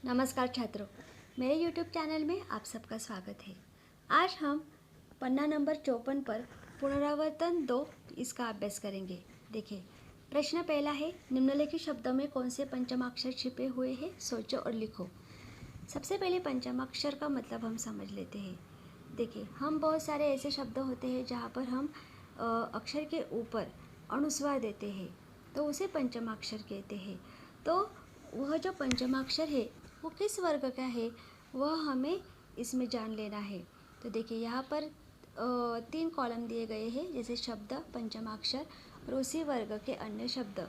नमस्कार छात्रों, मेरे YouTube चैनल में आप सबका स्वागत है। आज हम पन्ना नंबर 54 पर पुनरावर्तन 2 इसका अभ्यास करेंगे। देखिए, प्रश्न पहला है, निम्नलिखित शब्दों में कौन से पंचमाक्षर छिपे हुए हैं, सोचो और लिखो। सबसे पहले पंचमाक्षर का मतलब हम समझ लेते हैं। देखिए, हम बहुत सारे ऐसे शब्द होते हैं जहाँ पर हम अक्षर के ऊपर अनुस्वार देते हैं, तो उसे पंचमाक्षर कहते हैं। तो वह जो पंचमाक्षर है वो किस वर्ग का है, वह हमें इसमें जान लेना है। तो देखिए, यहाँ पर 3 कॉलम दिए गए हैं, जैसे शब्द, पंचमाक्षर और उसी वर्ग के अन्य शब्द।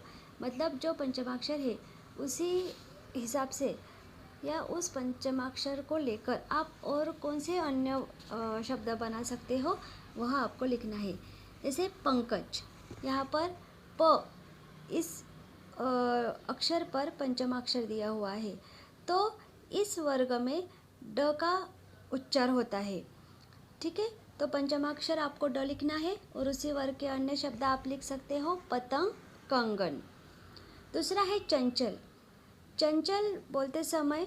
मतलब जो पंचमाक्षर है उसी हिसाब से या उस पंचमाक्षर को लेकर आप और कौन से अन्य शब्द बना सकते हो, वह आपको लिखना है। जैसे पंकज, यहाँ पर प इस अक्षर पर पंचमाक्षर दिया हुआ है, तो इस वर्ग में ड का उच्चार होता है। ठीक है, तो पंचमाक्षर आपको ड लिखना है और उसी वर्ग के अन्य शब्द आप लिख सकते हो, पतंग, कंगन। दूसरा है चंचल। चंचल बोलते समय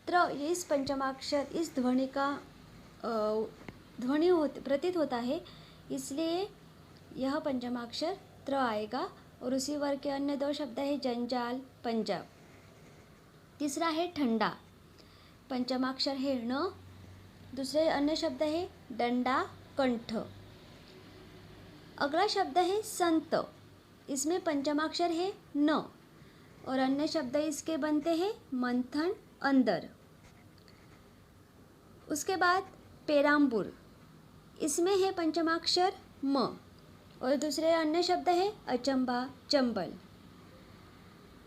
त्र, इस पंचमाक्षर इस ध्वनि का प्रतीत होता है, इसलिए यह पंचमाक्षर त्र आएगा और उसी वर्ग के अन्य 2 शब्द है जंजाल, पंजाब। तीसरा है ठंडा, पंचमाक्षर है ण, दूसरे अन्य शब्द है डंडा, कंठ। अगला शब्द है संत, इसमें पंचमाक्षर है न और अन्य शब्द इसके बनते हैं मंथन, अंदर। उसके बाद पेराम्बुर, इसमें है पंचमाक्षर म और दूसरे अन्य शब्द है अचंबा, चंबल।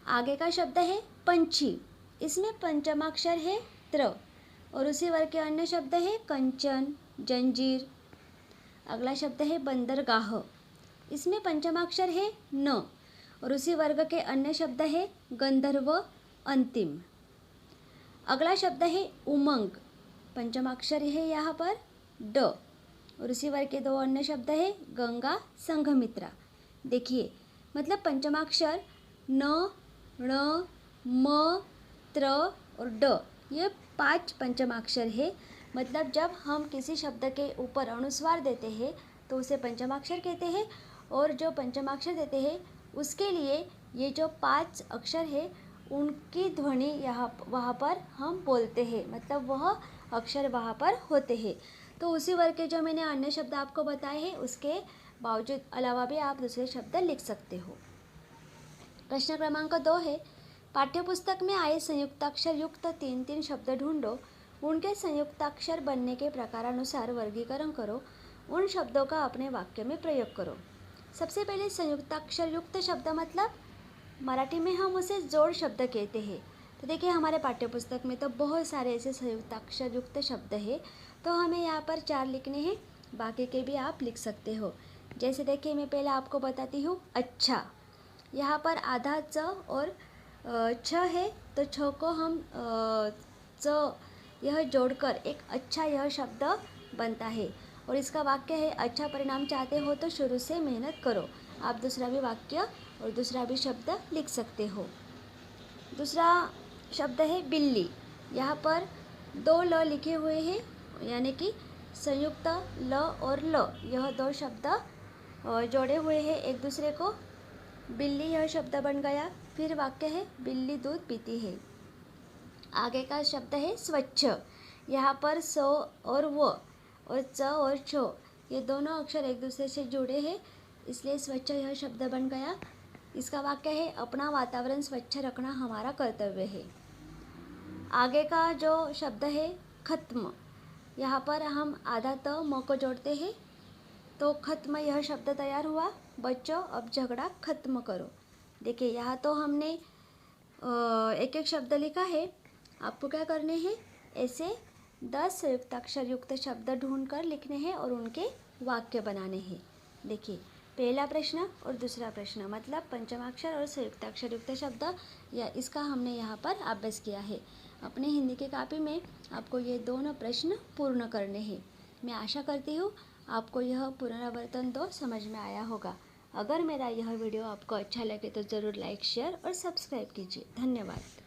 आगे का शब्द है पंछी, इसमें पंचमाक्षर है त्र और उसी वर्ग के अन्य शब्द है कंचन, जंजीर। अगला शब्द है बंदरगाह, इसमें पंचमाक्षर है न और उसी वर्ग के अन्य शब्द है गंधर्व, अंतिम। अगला शब्द है उमंग, पंचमाक्षर है यहाँ पर ड और उसी वर्ग के 2 अन्य शब्द है गंगा, संघमित्रा। देखिए, मतलब पंचमाक्षर न, ण, म, त्र और ड, ये 5 पंचमाक्षर है। मतलब जब हम किसी शब्द के ऊपर अनुस्वार देते हैं तो उसे पंचमाक्षर कहते हैं, और जो पंचमाक्षर देते हैं उसके लिए ये जो 5 अक्षर है उनकी ध्वनि वहाँ पर हम बोलते हैं, मतलब वह अक्षर वहाँ पर होते हैं। तो उसी वर्ग के जो मैंने अन्य शब्द आपको बताए हैं उसके बावजूद अलावा भी आप दूसरे शब्द लिख सकते हो। प्रश्न क्रमांक 2 है, पाठ्यपुस्तक में आए संयुक्ताक्षर युक्त 3-3 शब्द ढूंढो, उनके संयुक्ताक्षर बनने के प्रकारानुसार वर्गीकरण करो, उन शब्दों का अपने वाक्य में प्रयोग करो। सबसे पहले संयुक्ताक्षर युक्त शब्द मतलब मराठी में हम उसे जोड़ शब्द कहते हैं। तो देखिए, हमारे पाठ्यपुस्तक में तो बहुत सारे ऐसे संयुक्ताक्षर युक्त शब्द है, तो हमें यहाँ पर 4 लिखने हैं, बाकी के भी आप लिख सकते हो। जैसे देखिए, मैं पहले आपको बताती हूँ अच्छा। यहाँ पर आधा च और छ है, तो छ को हम च यह जोड़कर एक अच्छा यह शब्द बनता है और इसका वाक्य है, अच्छा परिणाम चाहते हो तो शुरू से मेहनत करो। आप दूसरा भी वाक्य और दूसरा भी शब्द लिख सकते हो। दूसरा शब्द है बिल्ली, यहाँ पर 2 ल लिखे हुए हैं, यानी कि संयुक्त ल और ल, यह 2 शब्द जोड़े हुए हैं एक दूसरे को, बिल्ली यह शब्द बन गया। फिर वाक्य है बिल्ली दूध पीती है। आगे का शब्द है स्वच्छ, यहाँ पर स और व और च और छ, ये दोनों अक्षर एक दूसरे से जुड़े हैं, इसलिए स्वच्छ यह शब्द बन गया। इसका वाक्य है अपना वातावरण स्वच्छ रखना हमारा कर्तव्य है। आगे का जो शब्द है खत्म, यहाँ पर हम आधा त म को जोड़ते हैं, तो खत्म यह शब्द तैयार हुआ। बच्चों, अब झगड़ा खत्म करो। देखिए, यहाँ तो हमने एक एक शब्द लिखा है, आपको क्या करने हैं, ऐसे 10 संयुक्ताक्षर युक्त शब्द ढूंढकर लिखने हैं और उनके वाक्य बनाने हैं। देखिए, पहला प्रश्न और दूसरा प्रश्न मतलब पंचमाक्षर और संयुक्ताक्षर युक्त शब्द, या इसका हमने यहाँ पर अभ्यास किया है। अपने हिंदी की कॉपी में आपको ये दोनों प्रश्न पूर्ण करने हैं। मैं आशा करती हूँ आपको यह पुनरावर्तन 2 समझ में आया होगा। अगर मेरा यह वीडियो आपको अच्छा लगे तो ज़रूर लाइक, शेयर और सब्सक्राइब कीजिए। धन्यवाद।